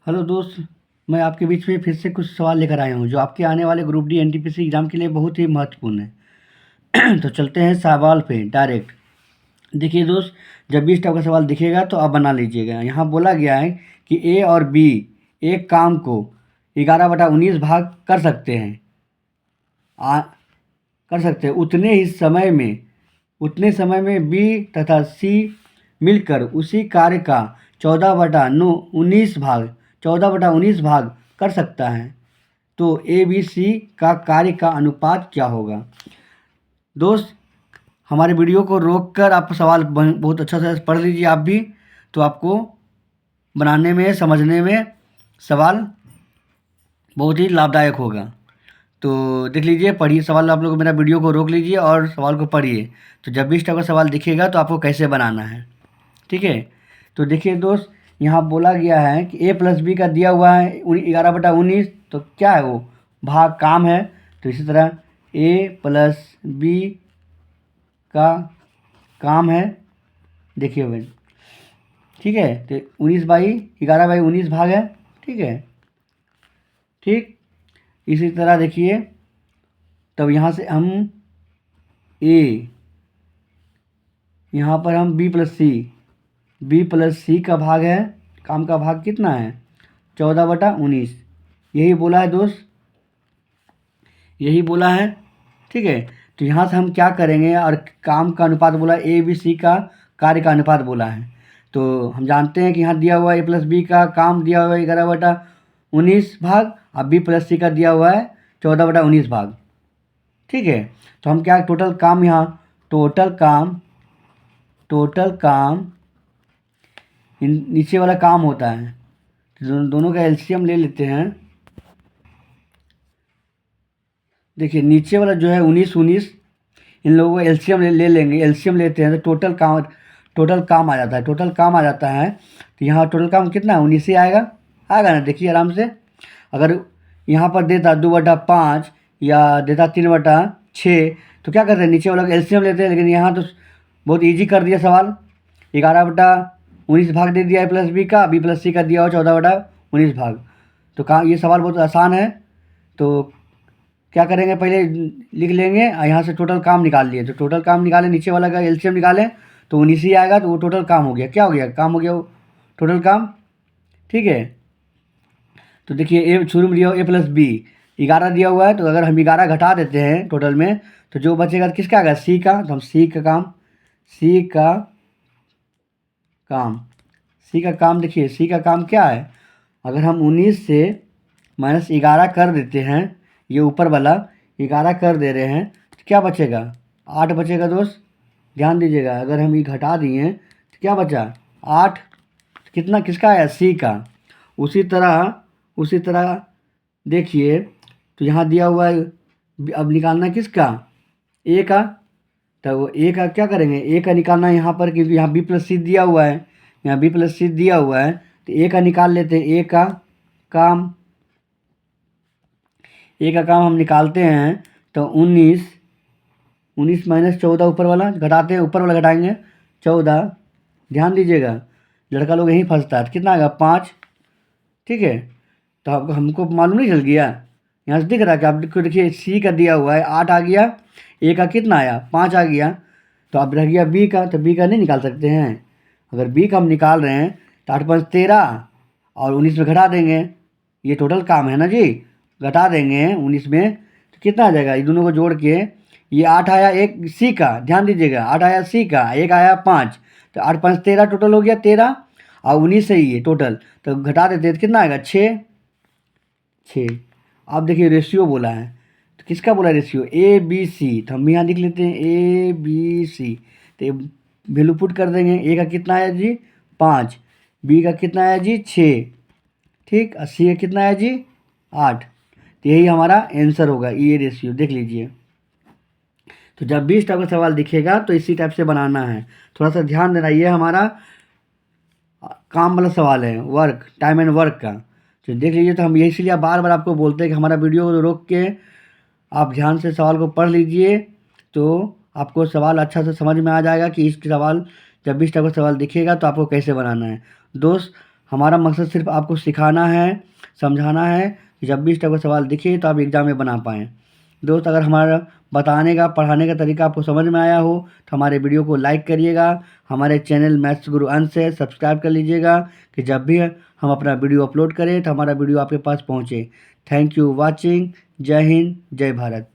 Hello दोस्त। मैं आपके बीच में फिर से कुछ सवाल लेकर आया हूँ जो आपके आने वाले ग्रुप डी एनटीपीसी एग्ज़ाम के लिए बहुत ही महत्वपूर्ण है। तो चलते हैं सवाल पे डायरेक्ट। देखिए दोस्त, जब भी इस टाइप का सवाल दिखेगा तो आप बना लीजिएगा। यहाँ बोला गया है कि ए और बी एक काम को 11/19 भाग कर सकते हैं। कर सकते हैं उतने समय में बी तथा सी मिलकर उसी कार्य का 14/19 भाग कर सकता है। तो ए बी सी का कार्य का अनुपात क्या होगा? दोस्त, हमारे वीडियो को रोककर आप सवाल बहुत अच्छा से पढ़ लीजिए आप भी, तो आपको बनाने में समझने में सवाल बहुत ही लाभदायक होगा। तो देख लीजिए, पढ़िए सवाल। आप लोग मेरा वीडियो को रोक लीजिए और सवाल को पढ़िए। तो जब भी इस टाइप का सवाल दिखेगा तो आपको कैसे बनाना है, ठीक है। तो देखिए दोस्त, यहाँ बोला गया है कि ए प्लस बी का दिया हुआ है 11/19। तो क्या है वो? भाग काम है। तो इसी तरह ए प्लस बी का काम है। देखिए भाई, ठीक है। तो 11/19 भाग है, ठीक है। ठीक, इसी तरह देखिए, तब यहाँ से हम ए, यहाँ पर हम बी प्लस सी का भाग है। काम का भाग कितना है? 14/19। यही बोला है दोस्त, यही बोला है, ठीक है। तो यहाँ से हम क्या करेंगे, और काम का अनुपात बोला, ए बी सी का कार्य का अनुपात बोला है। तो हम जानते हैं कि यहाँ दिया हुआ है ए प्लस बी का काम दिया हुआ है 11/19 भाग, और बी प्लस सी का दिया हुआ है 14/19 भाग, ठीक है। तो हम क्या, टोटल काम, यहाँ टोटल काम नीचे वाला काम होता है। तो दोनों का एलसीएम ले लेते हैं। देखिए, नीचे वाला जो है 19 इन लोगों का एलसीएम ले लेंगे। एलसीएम लेते हैं तो टोटल काम आ जाता है। तो यहाँ टोटल काम कितना है? 19 ही आएगा ना। देखिए आराम से, अगर यहाँ पर देता 2/5 या देता 3/6, तो क्या करते हैं, नीचे वाला एलसीएम लेते हैं। लेकिन यहाँ तो बहुत ईजी कर दिया सवाल। 11/19 भाग दे दिया ए प्लस बी का, बी प्लस सी का दिया हो 14/19 भाग। तो ये सवाल बहुत आसान है। तो क्या करेंगे, पहले लिख लेंगे और यहाँ से टोटल काम निकाल लिए। तो टोटल काम निकालें, नीचे वाला का एलसीएम निकालें तो 19 ही आएगा। तो वो टोटल काम हो गया। क्या हो गया? काम हो गया वो टोटल काम, ठीक है। तो देखिए, ए शुरू में दिया हुआ ए प्लस बी 11 दिया हुआ है। तो अगर हम 11 घटा देते हैं टोटल में, तो जो बचेगा किसका आएगा? सी का। तो हम सी का काम देखिए, सी का काम क्या है? अगर हम 19 से -11 कर देते हैं, ये ऊपर वाला 11 कर दे रहे हैं, तो क्या बचेगा? 8 बचेगा दोस्त, ध्यान दीजिएगा। अगर हम ये घटा दिए तो क्या बचा? 8। कितना किसका आया? सी का। उसी तरह देखिए, तो यहाँ दिया हुआ है, अब निकालना किसका? ए का। तो ए का क्या करेंगे? ए का निकालना है यहाँ पर, क्योंकि यहाँ बी प्लस सी दिया हुआ है। यहाँ बी प्लस सी दिया हुआ है, तो ए का निकाल लेते हैं। काम ए का काम हम निकालते हैं। तो 19 -14 ऊपर वाला घटाते हैं, ऊपर वाला घटाएंगे 14। ध्यान दीजिएगा, लड़का लोग यहीं फंसता है। तो कितना आएगा? 5, ठीक है। तो आपको हमको मालूम नहीं चल गया? यहाँ से दिख रहा है कि आपको, देखिए सी का दिया हुआ है 8 आ गया, ए का कितना आया? 5 आ गया। तो अब रह गया बी का। तो बी का नहीं निकाल सकते हैं। अगर बी का हम निकाल रहे हैं तो 8 5 13 और 19 में घटा देंगे। ये टोटल काम है ना जी, घटा देंगे 19 में तो कितना आ जाएगा? ये दोनों को जोड़ के ये 8 आया, एक सी का, ध्यान दीजिएगा, 8 आया सी का, एक आया 5। तो 8 5 13 टोटल हो गया 13, और 19 से ही है टोटल। तो घटा देते हैं तो कितना आएगा? 6। अब देखिए, रेशियो बोला है, तो किसका बोला है रेशियो? A B C. तो हम भी यहाँ लिख लेते हैं ए बी सी। तो वैल्यू पुट कर देंगे। ए का कितना आया जी? 5। बी का कितना आया जी? 6, ठीक। और सी का कितना आया जी? 8। तो यही हमारा आंसर होगा, ये रेशियो देख लीजिए। तो जब भी इस टाइप का सवाल दिखेगा तो इसी टाइप से बनाना है। थोड़ा सा ध्यान देना, ये हमारा काम वाला सवाल है, वर्क, टाइम एंड वर्क का। तो देख लीजिए। तो हम यही, इसलिए बार बार आपको बोलते हैं कि हमारा वीडियो को रोक के आप ध्यान से सवाल को पढ़ लीजिए, तो आपको सवाल अच्छा से समझ में आ जाएगा कि इस सवाल, जब भी इस टाइप का सवाल दिखेगा तो आपको कैसे बनाना है। दोस्त, हमारा मकसद सिर्फ आपको सिखाना है, समझाना है कि जब भी इस टाइप का सवाल दिखे तो आप एग्ज़ाम में बना पाएँ। दोस्त, अगर हमारा बताने का, पढ़ाने का तरीका आपको समझ में आया हो तो हमारे वीडियो को लाइक करिएगा। हमारे चैनल मैथ्स गुरु अंश से सब्सक्राइब कर लीजिएगा कि जब भी हम अपना वीडियो अपलोड करें तो हमारा वीडियो आपके पास पहुँचे। Thank you watching. जय हिंद, जय भारत।